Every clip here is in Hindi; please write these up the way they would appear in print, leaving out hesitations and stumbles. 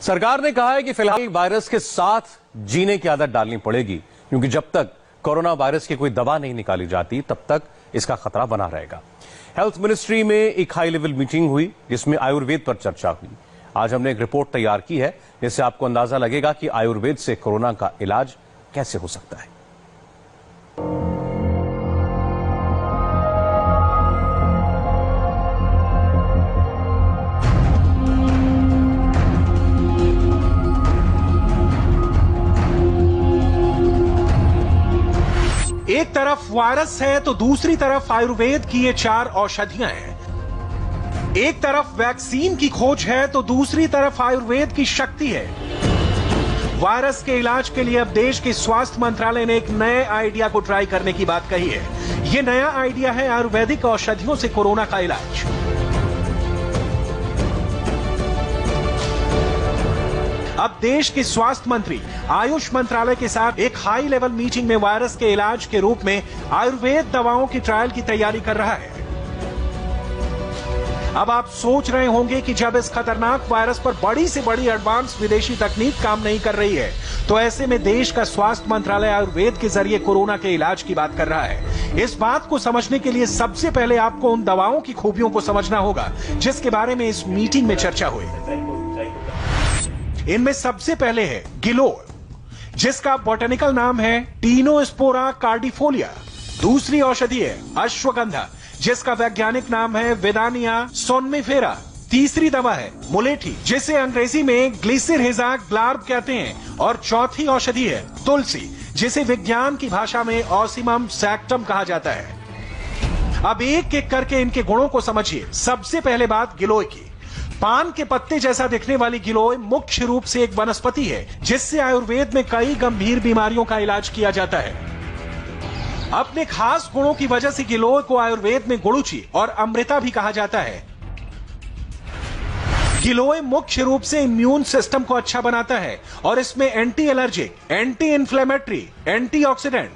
सरकार ने कहा है कि फिलहाल वायरस के साथ जीने की आदत डालनी पड़ेगी, क्योंकि जब तक कोरोना वायरस की कोई दवा नहीं निकाली जाती तब तक इसका खतरा बना रहेगा। हेल्थ मिनिस्ट्री में एक हाई लेवल मीटिंग हुई जिसमें आयुर्वेद पर चर्चा हुई। आज हमने एक रिपोर्ट तैयार की है जिससे आपको अंदाजा लगेगा कि आयुर्वेद से कोरोना का इलाज कैसे हो सकता है। एक तरफ वायरस है तो दूसरी तरफ आयुर्वेद की ये 4 औषधियां हैं। एक तरफ वैक्सीन की खोज है तो दूसरी तरफ आयुर्वेद की शक्ति है। वायरस के इलाज के लिए अब देश के स्वास्थ्य मंत्रालय ने एक नए आइडिया को ट्राई करने की बात कही है। यह नया आइडिया है आयुर्वेदिक औषधियों से कोरोना का इलाज। अब देश के स्वास्थ्य मंत्री आयुष मंत्रालय के साथ एक हाई लेवल मीटिंग में वायरस के इलाज के रूप में आयुर्वेद दवाओं की ट्रायल की तैयारी कर रहा है। अब आप सोच रहे होंगे कि जब इस खतरनाक वायरस पर बड़ी से बड़ी एडवांस विदेशी तकनीक काम नहीं कर रही है तो ऐसे में देश का स्वास्थ्य मंत्रालय आयुर्वेद के जरिए कोरोना के इलाज की बात कर रहा है। इस बात को समझने के लिए सबसे पहले आपको उन दवाओं की खूबियों को समझना होगा जिसके बारे में इस मीटिंग में चर्चा हुई। इनमें सबसे पहले है गिलोय, जिसका बॉटनिकल नाम है टीनोस्पोरा कार्डिफोलिया। दूसरी औषधि है अश्वगंधा, जिसका वैज्ञानिक नाम है विदानिया सोनमेफेरा। तीसरी दवा है मुलेठी, जिसे अंग्रेजी में ग्लिसिरहिजा ग्लार्ब कहते हैं। और चौथी औषधि है तुलसी, जिसे विज्ञान की भाषा में ऑसिमम सैक्टम कहा जाता है। अब एक एक करके इनके गुणों को समझिए। सबसे पहले बात गिलोय की। पान के पत्ते जैसा दिखने वाली गिलोय मुख्य रूप से एक वनस्पति है जिससे आयुर्वेद में कई गंभीर बीमारियों का इलाज किया जाता है। अपने खास गुणों की वजह से गिलोय को आयुर्वेद में गुड़ुचि और अमृता भी कहा जाता है। गिलोय मुख्य रूप से इम्यून सिस्टम को अच्छा बनाता है और इसमें anti allergic, anti inflammatory, antioxidant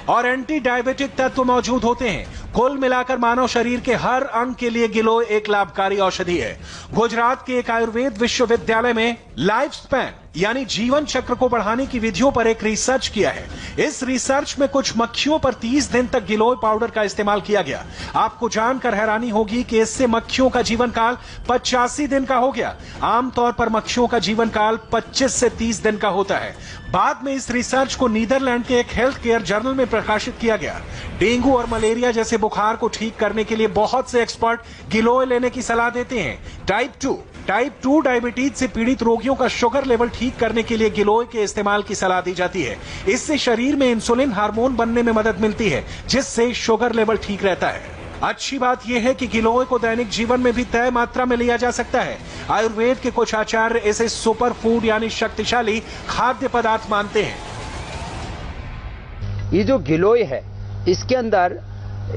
और एंटी डायबिटिक तत्व मौजूद होते हैं। कुल मिलाकर मानव शरीर के हर अंग के लिए गिलोय एक लाभकारी औषधि है। गुजरात के एक आयुर्वेद विश्वविद्यालय में लाइफ स्पैन यानी जीवन चक्र को बढ़ाने की विधियों पर एक रिसर्च किया है। इस रिसर्च में कुछ मक्खियों पर 30 दिन तक गिलोय पाउडर का इस्तेमाल किया गया। आपको जानकर हैरानी होगी कि इससे मक्खियों का जीवन काल 85 दिन का हो गया। आमतौर पर मक्खियों का जीवन काल 25 से 30 दिन का होता है। बाद में इस रिसर्च को नीदरलैंड के एक हेल्थ केयर जर्नल में प्रकाशित किया गया। डेंगू और मलेरिया जैसे बुखार को ठीक करने के लिए बहुत से एक्सपर्ट गिलोय लेने की सलाह देते हैं। टाइप 2 डायबिटीज से पीड़ित रोगियों का शुगर लेवल ठीक करने के लिए गिलोय के इस्तेमाल की सलाह दी जाती है। इससे शरीर में इंसुलिन हार्मोन बनने में मदद मिलती है जिससे शुगर लेवल ठीक रहता है। अच्छी बात यह है कि गिलोय को दैनिक जीवन में भी तय मात्रा में लिया जा सकता है। आयुर्वेद के कुछ आचार्य इसे सुपर फूड यानी शक्तिशाली खाद्य पदार्थ मानते हैं। ये जो गिलोय है इसके अंदर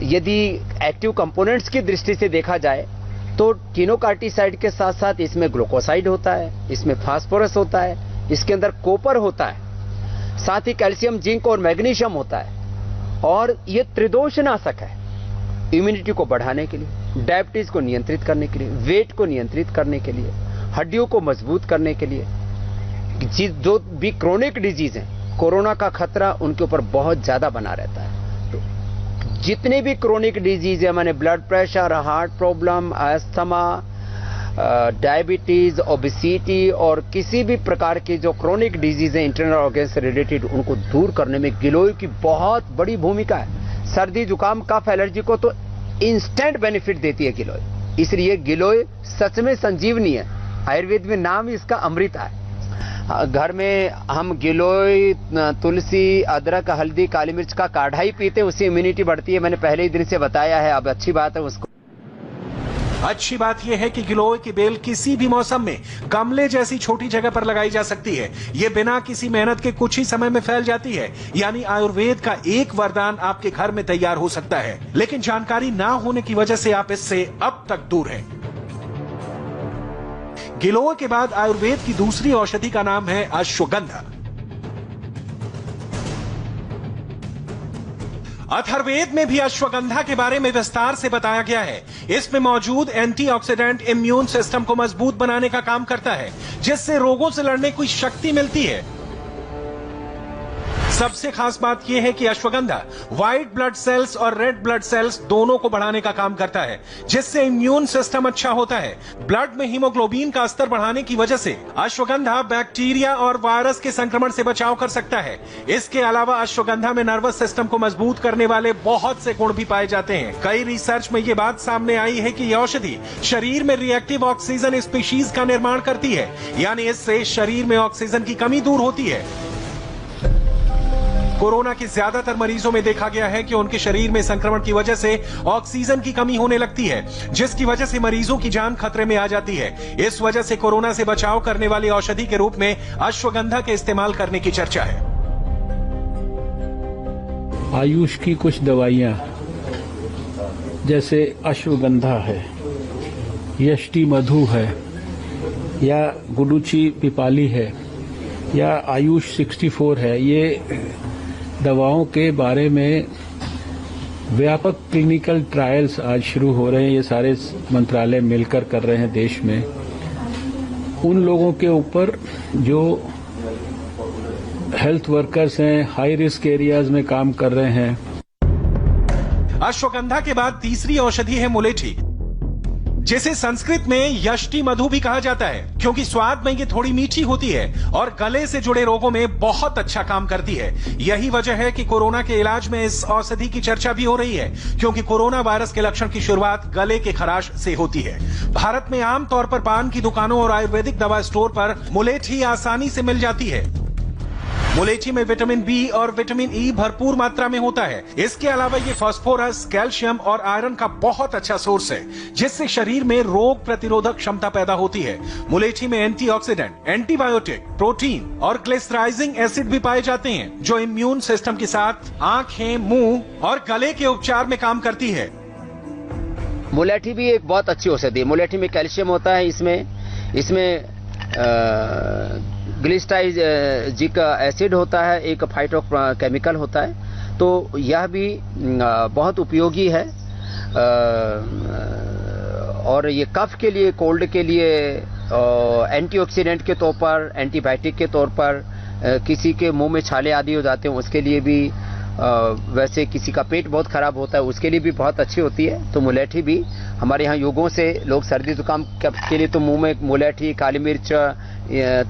यदि एक्टिव कंपोनेंट्स की दृष्टि से देखा जाए तो कीनोकार्टिसाइड के साथ साथ इसमें ग्लूकोसाइड होता है, इसमें फास्फोरस होता है, इसके अंदर कॉपर होता है, साथ ही कैल्शियम, जिंक और मैग्नीशियम होता है। और ये त्रिदोषनाशक है इम्यूनिटी को बढ़ाने के लिए, डायबिटीज को नियंत्रित करने के लिए, वेट को नियंत्रित करने के लिए, हड्डियों को मजबूत करने के लिए। जो भी क्रोनिक डिजीज है कोरोना का खतरा उनके ऊपर बहुत ज्यादा बना रहता है। जितने भी क्रोनिक डिजीज है माने blood pressure, heart problem, asthma, diabetes, obesity और किसी भी प्रकार की जो क्रोनिक डिजीज है इंटरनल ऑर्गन से रिलेटेड उनको दूर करने में गिलोय की बहुत बड़ी भूमिका है। सर्दी, जुकाम, कफ, एलर्जी को तो इंस्टेंट बेनिफिट देती है गिलोय। इसलिए गिलोय सच में संजीवनी है। आयुर्वेद में नाम इसका अमृता है। घर में हम गिलोय, तुलसी, अदरक, हल्दी, काली मिर्च का काढ़ा ही पीते हैं, उससे इम्यूनिटी बढ़ती है। मैंने पहले ही दिन से बताया है। अब अच्छी बात है उसको। अच्छी बात यह है कि गिलोय की बेल किसी भी मौसम में गमले जैसी छोटी जगह पर लगाई जा सकती है। ये बिना किसी मेहनत के कुछ ही समय में फैल जाती है। यानी आयुर्वेद का एक वरदान आपके घर में तैयार हो सकता है। लेकिन जानकारी ना होने की वजह से आप इससे अब तक दूर हैं। गिलोय के बाद आयुर्वेद की दूसरी औषधि का नाम है अश्वगंधा। अथर्ववेद में भी अश्वगंधा के बारे में विस्तार से बताया गया है। इसमें मौजूद एंटीऑक्सीडेंट इम्यून सिस्टम को मजबूत बनाने का काम करता है, जिससे रोगों से लड़ने की शक्ति मिलती है। सबसे खास बात यह है कि अश्वगंधा व्हाइट ब्लड सेल्स और रेड ब्लड सेल्स दोनों को बढ़ाने का काम करता है, जिससे इम्यून सिस्टम अच्छा होता है। ब्लड में हीमोग्लोबिन का स्तर बढ़ाने की वजह से अश्वगंधा बैक्टीरिया और वायरस के संक्रमण से बचाव कर सकता है। इसके अलावा अश्वगंधा में नर्वस सिस्टम को मजबूत करने वाले बहुत से गुण भी पाए जाते हैं। कई रिसर्च में ये बात सामने आई है कि यह औषधि शरीर में रिएक्टिव ऑक्सीजन स्पीशीज का निर्माण करती है, यानी इससे शरीर में ऑक्सीजन की कमी दूर होती है। कोरोना के ज्यादातर मरीजों में देखा गया है कि उनके शरीर में संक्रमण की वजह से ऑक्सीजन की कमी होने लगती है, जिसकी वजह से मरीजों की जान खतरे में आ जाती है। इस वजह से कोरोना से बचाव करने वाली औषधि के रूप में अश्वगंधा के इस्तेमाल करने की चर्चा है। आयुष की कुछ दवाइयां जैसे अश्वगंधा है, यष्टि मधु है, या गुडुचि पिपाली है, या आयुष 64 है, ये दवाओं के बारे में व्यापक क्लिनिकल ट्रायल्स आज शुरू हो रहे हैं। ये सारे मंत्रालय मिलकर कर रहे हैं देश में, उन लोगों के ऊपर जो हेल्थ वर्कर्स हैं, हाई रिस्क एरियाज में काम कर रहे हैं। अश्वगंधा के बाद तीसरी औषधि है मुलेठी, जिसे संस्कृत में यष्टि मधु भी कहा जाता है, क्योंकि स्वाद में ये थोड़ी मीठी होती है और गले से जुड़े रोगों में बहुत अच्छा काम करती है। यही वजह है कि कोरोना के इलाज में इस औषधि की चर्चा भी हो रही है, क्योंकि कोरोना वायरस के लक्षण की शुरुआत गले के खराश से होती है। भारत में आमतौर पर पान की दुकानों और आयुर्वेदिक दवा स्टोर पर मुलेठी आसानी से मिल जाती है। मुलेठी में विटामिन बी और विटामिन ई भरपूर मात्रा में होता है। इसके अलावा ये फास्फोरस, कैल्शियम और आयरन का बहुत अच्छा सोर्स है, जिससे शरीर में रोग प्रतिरोधक क्षमता पैदा होती है। मुलेठी में एंटीऑक्सीडेंट, एंटीबायोटिक, प्रोटीन और ग्लिसराइजिंग एसिड भी पाए जाते हैं, जो इम्यून सिस्टम के साथ आंखें, मुंह और गले के उपचार में काम करती है। मुलेठी भी एक बहुत अच्छी औषधि है। मुलेठी में कैल्शियम होता है, इसमें ग्लिसराइजिक एसिड होता है, एक फाइटोकेमिकल होता है, तो यह भी बहुत उपयोगी है। और ये कफ के लिए, कोल्ड के लिए, एंटीऑक्सीडेंट के तौर पर, एंटीबायोटिक के तौर पर, किसी के मुंह में छाले आदि हो जाते हैं उसके लिए भी, वैसे किसी का पेट बहुत खराब होता है उसके लिए भी बहुत अच्छी होती है। तो मुलेठी भी हमारे यहाँ योगों से लोग सर्दी जुकाम के लिए तो मुंह में मुलेठी, काली मिर्च,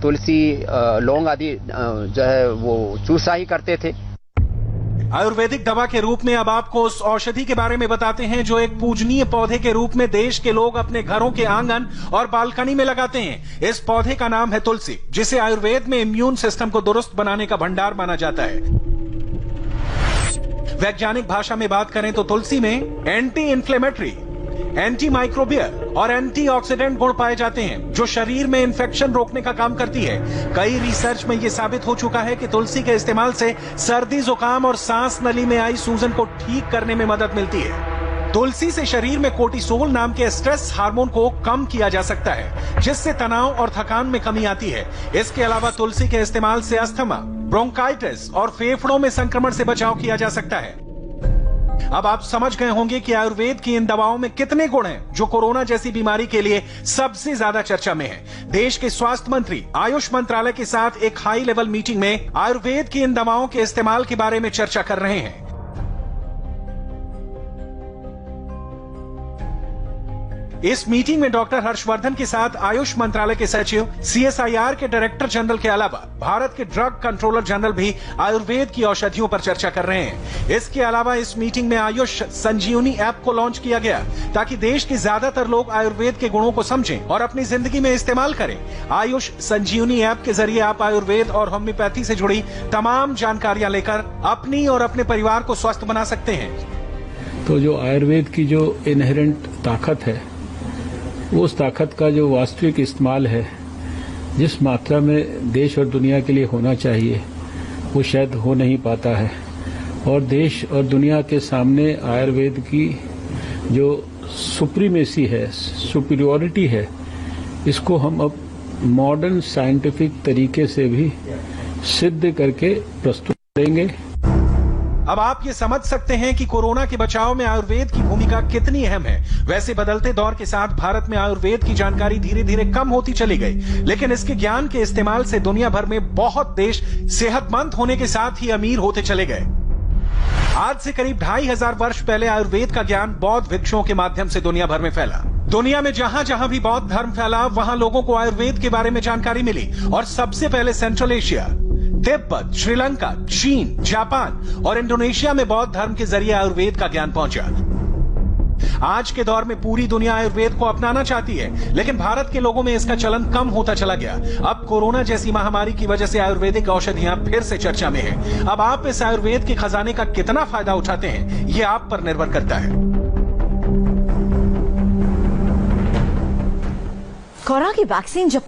तुलसी, लौंग आदि जो है वो चूसा ही करते थे। आयुर्वेदिक दवा के रूप में अब आपको उस औषधि के बारे में बताते हैं जो एक पूजनीय पौधे के रूप में देश के लोग अपने घरों के आंगन और बालकनी में लगाते हैं। इस पौधे का नाम है तुलसी, जिसे आयुर्वेद में इम्यून सिस्टम को दुरुस्त बनाने का भंडार माना जाता है। वैज्ञानिक भाषा में बात करें तो तुलसी में एंटी इन्फ्लेमेटरी, एंटी माइक्रोबियल और एंटीऑक्सीडेंट गुण पाए जाते हैं, जो शरीर में इन्फेक्शन रोकने का काम करती है। कई रिसर्च में यह साबित हो चुका है कि तुलसी के इस्तेमाल से सर्दी, जुकाम और सांस नली में आई सूजन को ठीक करने में मदद मिलती है। तुलसी से शरीर में कोर्टिसोल नाम के स्ट्रेस हार्मोन को कम किया जा सकता है, जिससे तनाव और थकान में कमी आती है। इसके अलावा तुलसी के इस्तेमाल से अस्थमा, ब्रोंकाइटिस और फेफड़ों में संक्रमण से बचाव किया जा सकता है। अब आप समझ गए होंगे कि आयुर्वेद की इन दवाओं में कितने गुण हैं, जो कोरोना जैसी बीमारी के लिए सबसे ज्यादा चर्चा में है। देश के स्वास्थ्य मंत्री आयुष मंत्रालय के साथ एक हाई लेवल मीटिंग में आयुर्वेद की इन दवाओं के इस्तेमाल के बारे में चर्चा कर रहे हैं। इस मीटिंग में डॉक्टर हर्षवर्धन के साथ आयुष मंत्रालय के सचिव, CSIR के डायरेक्टर जनरल के अलावा भारत के ड्रग कंट्रोलर जनरल भी आयुर्वेद की औषधियों पर चर्चा कर रहे हैं। इसके अलावा इस मीटिंग में आयुष संजीवनी ऐप को लॉन्च किया गया, ताकि देश के ज्यादातर लोग आयुर्वेद के गुणों को समझें और अपनी जिंदगी में इस्तेमाल करें। आयुष संजीवनी ऐप के जरिए आप आयुर्वेद और होम्योपैथी से जुड़ी तमाम जानकारियां लेकर अपनी और अपने परिवार को स्वस्थ बना सकते हैं। तो जो आयुर्वेद की जो इनहेरेंट ताकत है, उस ताकत का जो वास्तविक इस्तेमाल है, जिस मात्रा में देश और दुनिया के लिए होना चाहिए, वो शायद हो नहीं पाता है। और देश और दुनिया के सामने आयुर्वेद की जो सुप्रीमेसी है, सुपीरियॉरिटी है, इसको हम अब मॉडर्न साइंटिफिक तरीके से भी सिद्ध करके प्रस्तुत करेंगे। अब आप ये समझ सकते हैं कि कोरोना के बचाव में आयुर्वेद की भूमिका कितनी अहम है। वैसे बदलते दौर के साथ भारत में आयुर्वेद की जानकारी धीरे धीरे कम होती चली गई, लेकिन इसके ज्ञान के इस्तेमाल से दुनिया भर में बहुत देश सेहतमंद होने के साथ ही अमीर होते चले गए। आज से करीब 2500 वर्ष पहले आयुर्वेद का ज्ञान बौद्ध भिक्षुओं के माध्यम से दुनिया भर में फैला। दुनिया में जहां जहां भी बौद्ध धर्म फैला, वहां लोगों को आयुर्वेद के बारे में जानकारी मिली और सबसे पहले सेंट्रल एशिया, तिब्बत, श्रीलंका, चीन, जापान और इंडोनेशिया में बौद्ध धर्म के जरिए आयुर्वेद का ज्ञान पहुंचा। आज के दौर में पूरी दुनिया आयुर्वेद को अपनाना चाहती है, लेकिन भारत के लोगों में इसका चलन कम होता चला गया। अब कोरोना जैसी महामारी की वजह से आयुर्वेदिक औषधियां फिर से चर्चा में हैं। अब आप इस आयुर्वेद के खजाने का कितना फायदा उठाते हैं, ये आप पर निर्भर करता है। कोरोना की वैक्सीन जब